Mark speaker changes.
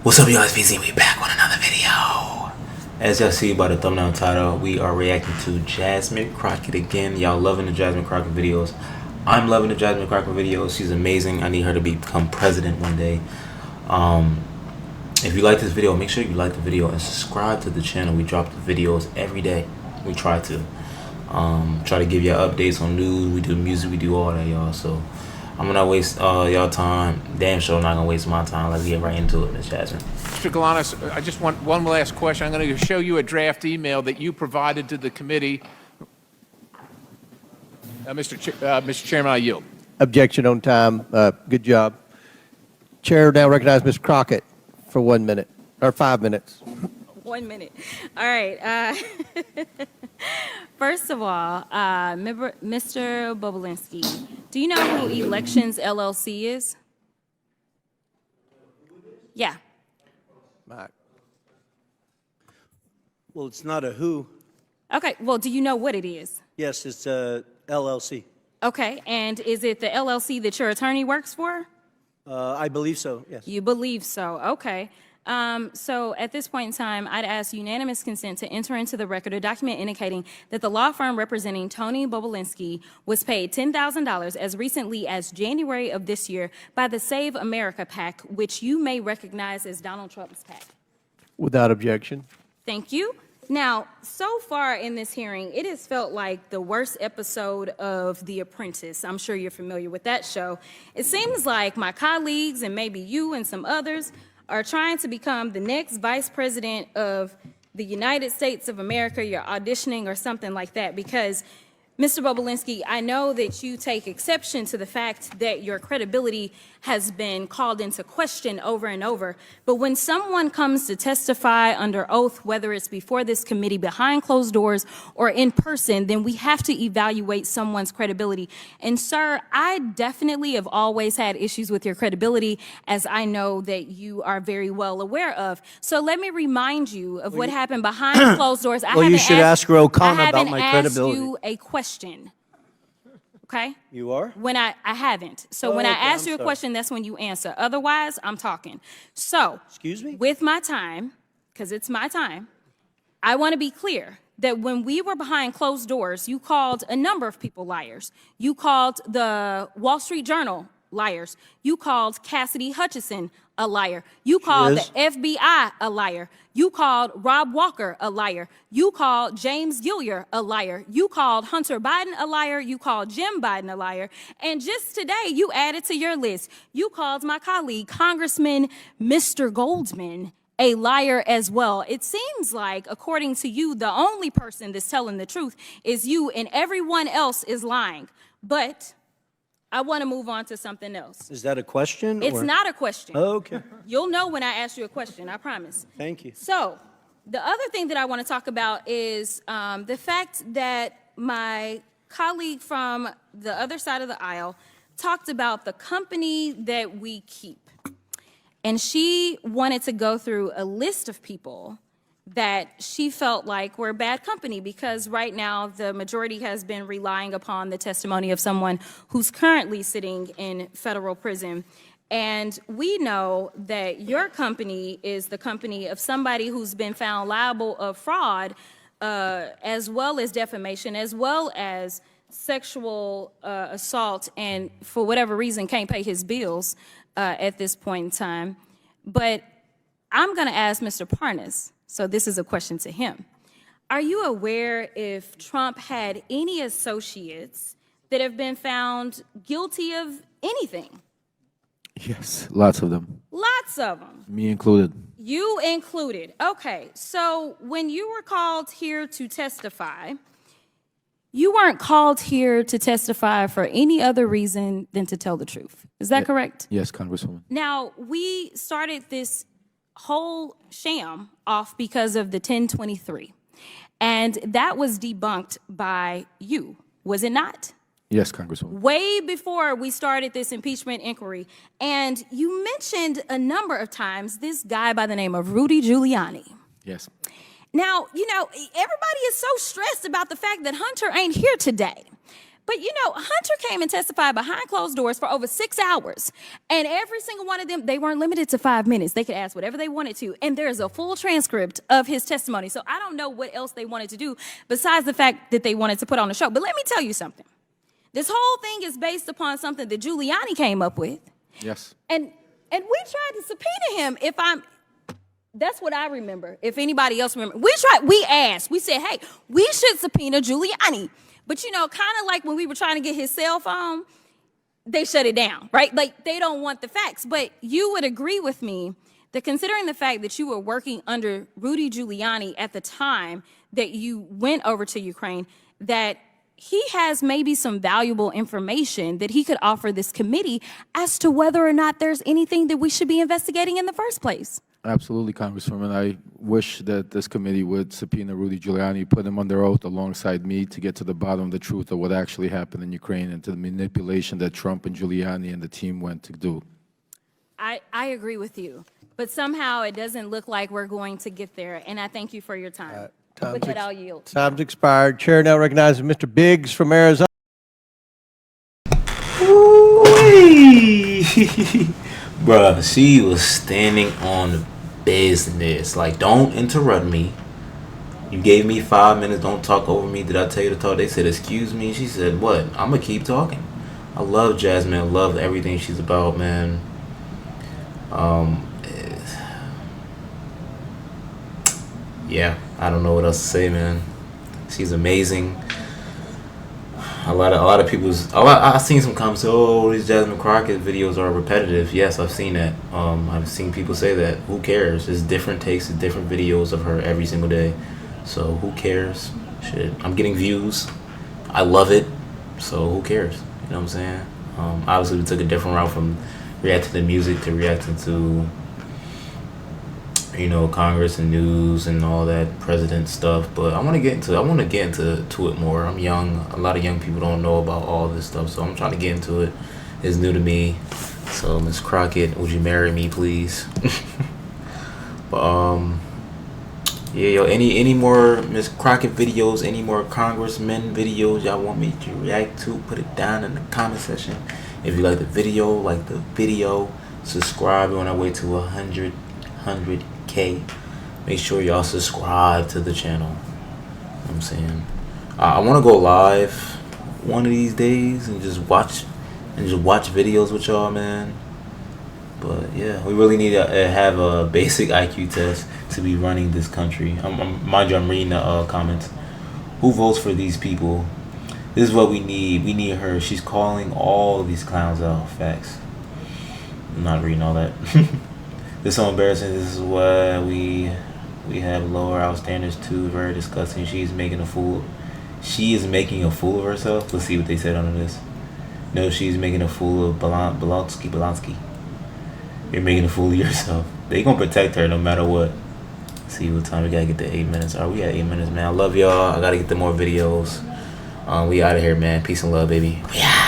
Speaker 1: What's up, y'all? It's VZ. We back with another video. As y'all see by the thumbnail title, we are reacting to Jasmine Crockett again. Y'all loving the Jasmine Crockett videos. I'm loving the Jasmine Crockett videos. She's amazing. I need her to become president one day. If you like this video, make sure you like the video and subscribe to the channel. We drop the videos every day. We try to. Try to give y'all updates on news. We do music. We do all that, y'all. So I'm gonna waste y'all time. Damn sure not gonna waste my time. Let's get right into it, Miss Jasmine.
Speaker 2: Mr. Giuliani, I just want one last question. I'm going to show you a draft email that you provided to the committee. Mr. Chairman, I yield.
Speaker 3: Objection on time. Good job. Chair now recognize Ms. Crockett for 1 minute, or 5 minutes.
Speaker 4: 1 minute. All right. First of all, Mr. Bobulinski, do you know who Elections LLC is? Yeah.
Speaker 3: Mike.
Speaker 5: Well, it's not a who.
Speaker 4: Okay. Well, do you know what it is?
Speaker 5: Yes, it's a LLC.
Speaker 4: Okay. And is it the LLC that your attorney works for?
Speaker 5: I believe so, yes.
Speaker 4: You believe so. Okay. So at this point in time, I'd ask unanimous consent to enter into the record a document indicating that the law firm representing Tony Bobulinski was paid $10,000 as recently as January of this year by the Save America PAC, which you may recognize as Donald Trump's PAC.
Speaker 3: Without objection.
Speaker 4: Thank you. Now, so far in this hearing, it has felt like the worst episode of The Apprentice. I'm sure you're familiar with that show. It seems like my colleagues and maybe you and some others are trying to become the next vice president of the United States of America. You're auditioning or something like that because, Mr. Bobulinski, I know that you take exception to the fact that your credibility has been called into question over and over. But when someone comes to testify under oath, whether it's before this committee, behind closed doors, or in person, then we have to evaluate someone's credibility. And sir, I definitely have always had issues with your credibility, as I know that you are very well aware of. So let me remind you of what happened behind closed doors.
Speaker 5: Well, you should ask O'Connor about my credibility.
Speaker 4: I haven't asked you a question. Okay?
Speaker 5: You are?
Speaker 4: When I haven't. So when I ask you a question, that's when you answer. Otherwise, I'm talking. So,
Speaker 5: excuse me?
Speaker 4: With my time, because it's my time, I want to be clear that when we were behind closed doors, you called a number of people liars. You called the Wall Street Journal liars. You called Cassidy Hutchinson a liar. You called the FBI a liar. You called Rob Walker a liar. You called James Gilliar a liar. You called Hunter Biden a liar. You called Jim Biden a liar. And just today, you added to your list, you called my colleague, Congressman Mr. Goldman, a liar as well. It seems like, according to you, the only person that's telling the truth is you and everyone else is lying. But I want to move on to something else.
Speaker 5: Is that a question?
Speaker 4: It's not a question.
Speaker 5: Oh, okay.
Speaker 4: You'll know when I ask you a question, I promise.
Speaker 5: Thank you.
Speaker 4: So the other thing that I want to talk about is the fact that my colleague from the other side of the aisle talked about the company that we keep. And she wanted to go through a list of people that she felt like were bad company because right now the majority has been relying upon the testimony of someone who's currently sitting in federal prison. And we know that your company is the company of somebody who's been found liable of fraud, as well as defamation, as well as sexual assault, and for whatever reason can't pay his bills at this point in time. But I'm going to ask Mr. Parnas, so this is a question to him. Are you aware if Trump had any associates that have been found guilty of anything?
Speaker 6: Yes, lots of them.
Speaker 4: Lots of them.
Speaker 6: Me included.
Speaker 4: You included. Okay, so when you were called here to testify, you weren't called here to testify for any other reason than to tell the truth. Is that correct?
Speaker 6: Yes, Congresswoman.
Speaker 4: Now, we started this whole sham off because of the 1023. And that was debunked by you, was it not?
Speaker 6: Yes, Congresswoman.
Speaker 4: Way before we started this impeachment inquiry. And you mentioned a number of times this guy by the name of Rudy Giuliani.
Speaker 6: Yes.
Speaker 4: Now, you know, everybody is so stressed about the fact that Hunter ain't here today. But you know, Hunter came and testified behind closed doors for over 6 hours. And every single one of them, they weren't limited to 5 minutes. They could ask whatever they wanted to. And there's a full transcript of his testimony. So I don't know what else they wanted to do besides the fact that they wanted to put on a show. But let me tell you something. This whole thing is based upon something that Giuliani came up with.
Speaker 6: Yes.
Speaker 4: And we tried to subpoena him that's what I remember. If anybody else remember, we asked, we said, hey, we should subpoena Giuliani. But you know, kind of like when we were trying to get his cell phone, they shut it down, right? Like they don't want the facts. But you would agree with me that considering the fact that you were working under Rudy Giuliani at the time that you went over to Ukraine, that he has maybe some valuable information that he could offer this committee as to whether or not there's anything that we should be investigating in the first place.
Speaker 6: Absolutely, Congresswoman. I wish that this committee would subpoena Rudy Giuliani, put him under oath alongside me to get to the bottom of the truth of what actually happened in Ukraine and to the manipulation that Trump and Giuliani and the team went to do.
Speaker 4: I agree with you, but somehow it doesn't look like we're going to get there, and I thank you for your time. With that, I'll yield.
Speaker 3: Time's expired. Chair now recognizes Mr. Biggs from Arizona.
Speaker 1: Bruh, she was standing on business. Like, don't interrupt me. You gave me 5 minutes. Don't talk over me. Did I tell you to talk? They said, excuse me. She said, what? I'm going to keep talking. I love Jasmine. I love everything she's about, man. Yeah, I don't know what else to say, man. She's amazing. I've seen some comments say, oh, these Jasmine Crockett videos are repetitive. Yes, I've seen that. I've seen people say that. Who cares? It's different takes, it's different videos of her every single day. So who cares? Shit, I'm getting views. I love it. So who cares? You know what I'm saying? Obviously, we took a different route from reacting to music to reacting to, you know, Congress and news and all that president stuff. But I want to get into it more. I'm young. A lot of young people don't know about all this stuff, so I'm trying to get into it. It's new to me. So Miss Crockett, would you marry me, please? But yeah, yo, any more Miss Crockett videos, any more congressmen videos y'all want me to react to, put it down in the comment section. If you like the video, subscribe. We're on our way to 100K. Make sure y'all subscribe to the channel. You know what I'm saying? I want to go live one of these days and just watch videos with y'all, man. But yeah, we really need to have a basic IQ test to be running this country. Mind you, I'm reading the comments. Who votes for these people? This is what we need. We need her. She's calling all these clowns out. Facts. I'm not reading all that. This is so embarrassing. This is why we have lower our standards too. Very disgusting. She is making a fool of herself. Let's see what they said under this. No, she's making a fool of Bobulinski. You're making a fool of yourself. They gonna protect her no matter what. Let's see what time we gotta get to 8 minutes. Are we at 8 minutes, man? I love y'all. I gotta get the more videos. We out of here, man. Peace and love, baby. Yeah.